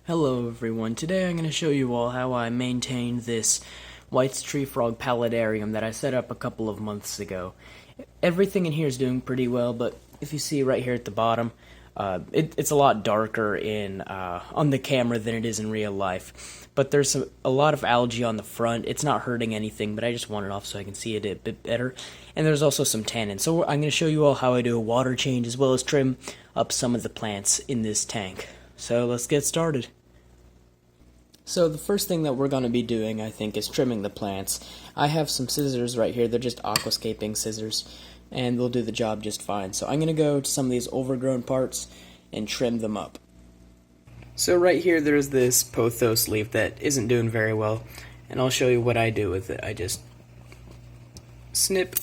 Hello everyone, today I'm going to show you all how I maintained this White's tree frog paludarium that I set up a couple of months ago. Everything in here is doing pretty well, but if you see right here at the bottom, it's a lot darker on the camera than it is in real life. But there's a lot of algae on the front. It's not hurting anything, but I just want it off so I can see it a bit better. And there's also some tannin. So I'm going to show you all how I do a water change as well as trim up some of the plants in this tank. So let's get started. So the first thing that we're going to be doing, I think, is trimming the plants. I have some scissors right here. They're just aquascaping scissors, and they'll do the job just fine. So I'm going to go to some of these overgrown parts and trim them up. So right here there's this pothos leaf that isn't doing very well, and I'll show you what I do with it. I just snip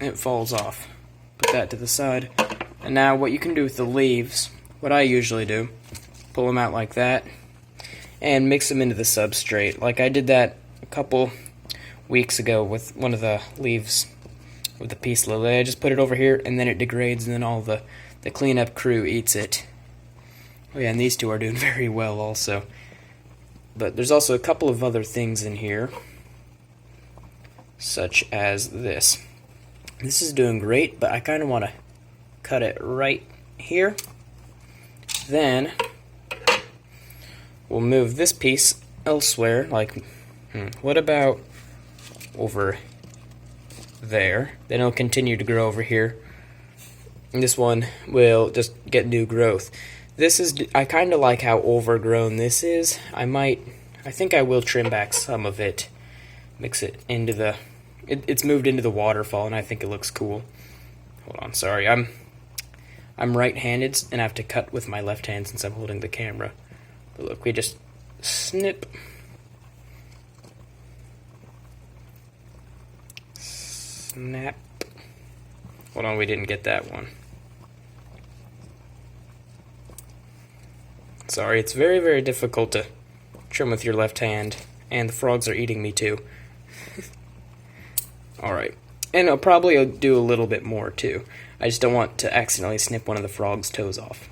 and it falls off. Put that to the side. And now what you can do with the leaves, what I usually do, pull them out like that, and mix them into the substrate. Like I did that a couple weeks ago with one of the leaves with the peace lily. I just put it over here and then it degrades and then all the cleanup crew eats it. Oh yeah, and these two are doing very well also. But there's also a couple of other things in here, such as this. This is doing great, but I kind of want to cut it right here. Then we'll move this piece elsewhere, like, what about over there? Then it'll continue to grow over here. And this one will just get new growth. I kind of like how overgrown this is. I think I will trim back some of it, mix it into it's moved into the waterfall, and I think it looks cool. Hold on, sorry, I'm right-handed, and I have to cut with my left hand since I'm holding the camera. But look, we just snip, snap. Hold on, we didn't get that one. Sorry, it's very, very difficult to trim with your left hand, and the frogs are eating me too. Alright, and I'll probably do a little bit more too. I just don't want to accidentally snip one of the frog's toes off.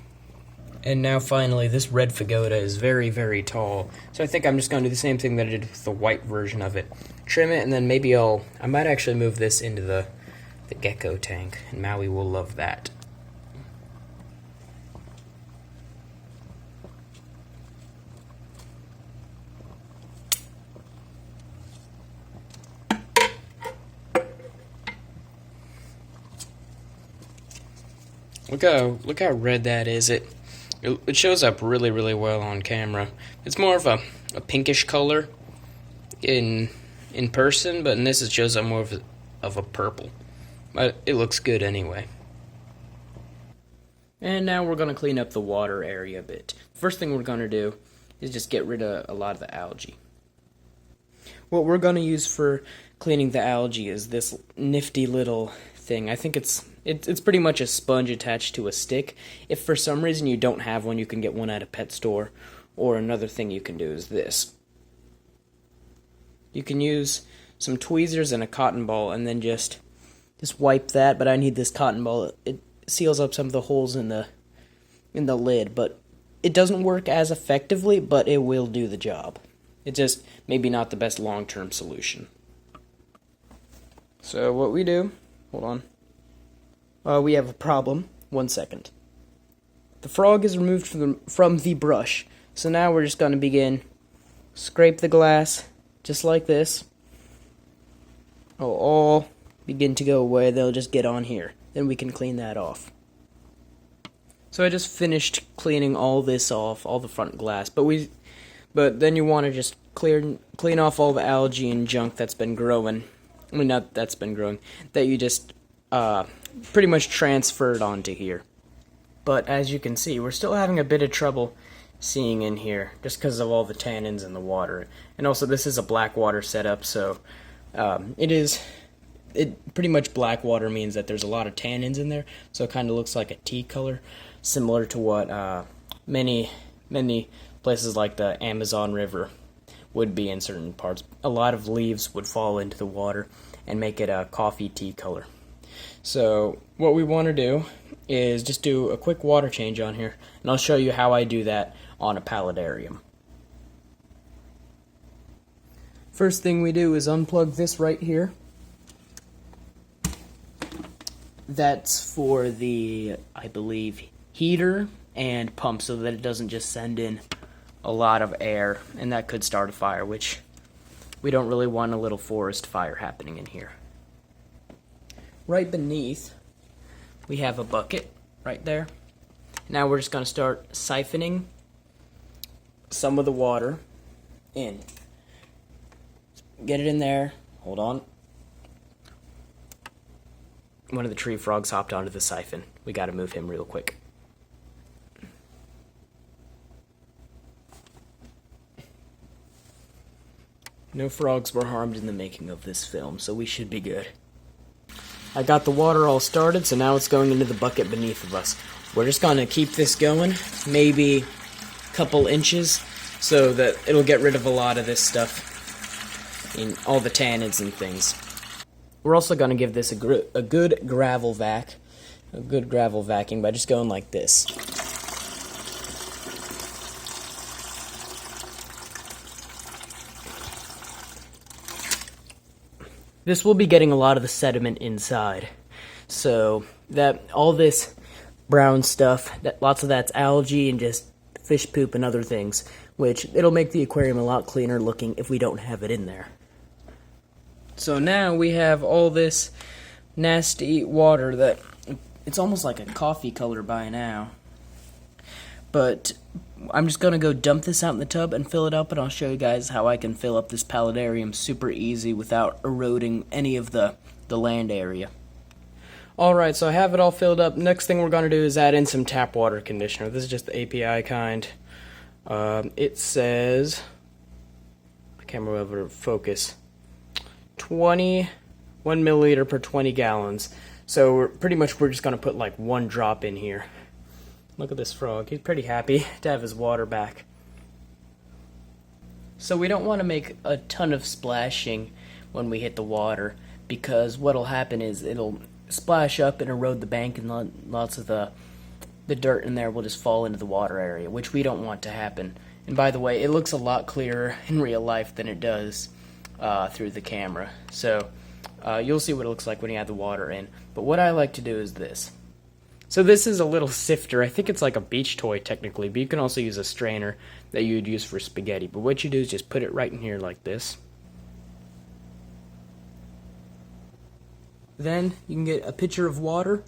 And now finally, this red pagoda is very, very tall. So I think I'm just going to do the same thing that I did with the white version of it. Trim it, and then maybe I might actually move this into the gecko tank, and Maui will love that. Look how red that is. It shows up really, really well on camera. It's more of a pinkish color in person, but in this it shows up more of a purple. But it looks good anyway. And now we're going to clean up the water area a bit. First thing we're going to do is just get rid of a lot of the algae. What we're going to use for cleaning the algae is this nifty little thing. I think it's pretty much a sponge attached to a stick. If for some reason you don't have one, you can get one at a pet store. Or another thing you can do is this. You can use some tweezers and a cotton ball and then just wipe that, but I need this cotton ball. It seals up some of the holes in the lid, but it doesn't work as effectively, but it will do the job. It's just maybe not the best long-term solution. So what we do, hold on. We have a problem. 1 second. The frog is removed from the brush. So now we're just going to begin. Scrape the glass, just like this. It'll all begin to go away. They'll just get on here. Then we can clean that off. So I just finished cleaning all this off, all the front glass. But then you want to just clean off all the algae and junk that's been growing. I mean, not that's been growing. That you just pretty much transferred onto here. But as you can see, we're still having a bit of trouble seeing in here just because of all the tannins in the water. And also this is a black water setup, so it pretty much black water means that there's a lot of tannins in there, so it kind of looks like a tea color, similar to what many places like the Amazon River would be in certain parts. A lot of leaves would fall into the water and make it a coffee tea color. So what we want to do is just do a quick water change on here, and I'll show you how I do that on a paludarium. First thing we do is unplug this right here. That's for the, I believe, heater and pump so that it doesn't just send in a lot of air, and that could start a fire, which we don't really want a little forest fire happening in here. Right beneath, we have a bucket right there. Now we're just going to start siphoning some of the water in. Get it in there. Hold on. One of the tree frogs hopped onto the siphon. We got to move him real quick. No frogs were harmed in the making of this film, so we should be good. I got the water all started, so now it's going into the bucket beneath of us. We're just going to keep this going, maybe a couple inches, so that it'll get rid of a lot of this stuff, in all the tannins and things. We're also going to give this a good gravel vacuum by just going like this. This will be getting a lot of the sediment inside, so that all this brown stuff, lots of that's algae and just fish poop and other things, which it'll make the aquarium a lot cleaner looking if we don't have it in there. So now we have all this nasty water that it's almost like a coffee color by now. But I'm just going to go dump this out in the tub and fill it up, and I'll show you guys how I can fill up this paludarium super easy without eroding any of the land area. Alright, so I have it all filled up. Next thing we're going to do is add in some tap water conditioner. This is just the API kind. It says, I can't remember, focus, 1 milliliter per 20 gallons. So we're just going to put like 1 drop in here. Look at this frog. He's pretty happy to have his water back. So we don't want to make a ton of splashing when we hit the water, because what'll happen is it'll splash up and erode the bank, and lots of the dirt in there will just fall into the water area, which we don't want to happen. And by the way, it looks a lot clearer in real life than it does through the camera. So you'll see what it looks like when you add the water in. But what I like to do is this. So this is a little sifter. I think it's like a beach toy technically, but you can also use a strainer that you would use for spaghetti. But what you do is just put it right in here like this. Then you can get a pitcher of water.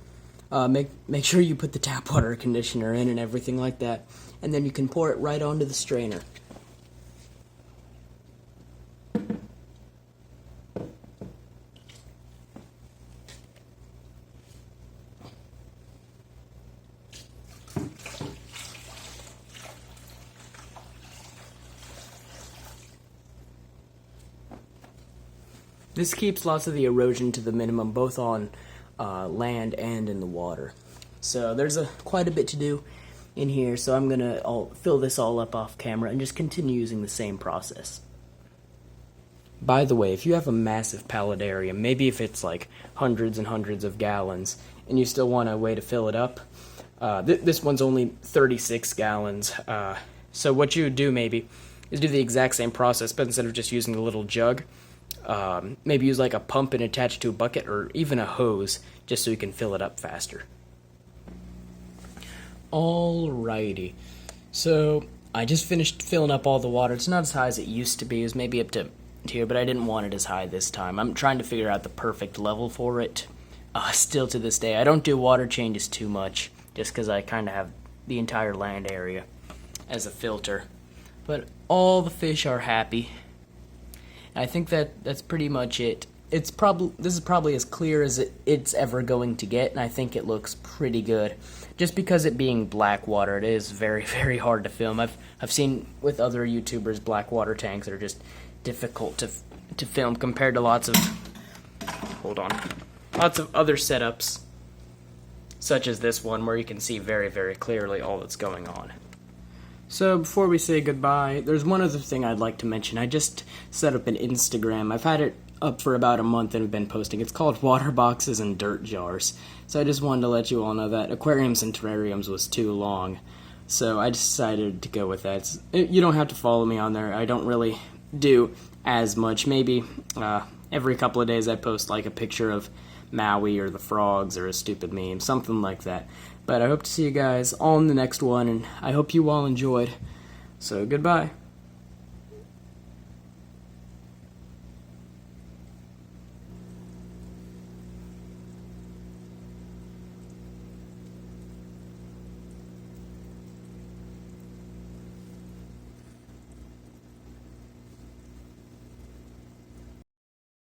Make sure you put the tap water conditioner in and everything like that. And then you can pour it right onto the strainer. This keeps lots of the erosion to the minimum, both on land and in the water. So there's quite a bit to do in here, so I'm going to fill this all up off camera and just continue using the same process. By the way, if you have a massive paludarium, maybe if it's like hundreds and hundreds of gallons, and you still want a way to fill it up, this one's only 36 gallons. So what you would do maybe is do the exact same process, but instead of just using the little jug, maybe use like a pump and attach it to a bucket or even a hose, just so you can fill it up faster. Alrighty, so I just finished filling up all the water. It's not as high as it used to be. It was maybe up to here, but I didn't want it as high this time. I'm trying to figure out the perfect level for it. Still to this day, I don't do water changes too much, just because I kind of have the entire land area as a filter. But all the fish are happy. I think that's pretty much it. This is probably as clear as it's ever going to get, and I think it looks pretty good. Just because it being black water, it is very, very hard to film. I've seen with other YouTubers black water tanks that are just difficult to film compared to lots of other setups, such as this one where you can see very, very clearly all that's going on. So before we say goodbye, there's one other thing I'd like to mention. I just set up an Instagram. I've had it up for about a month and have been posting. It's called Water Boxes and Dirt Jars. So I just wanted to let you all know that Aquariums and Terrariums was too long. So I decided to go with that. You don't have to follow me on there. I don't really do as much. Maybe every couple of days I post like a picture of Maui or the frogs or a stupid meme, something like that. But I hope to see you guys all in the next one, and I hope you all enjoyed. So goodbye.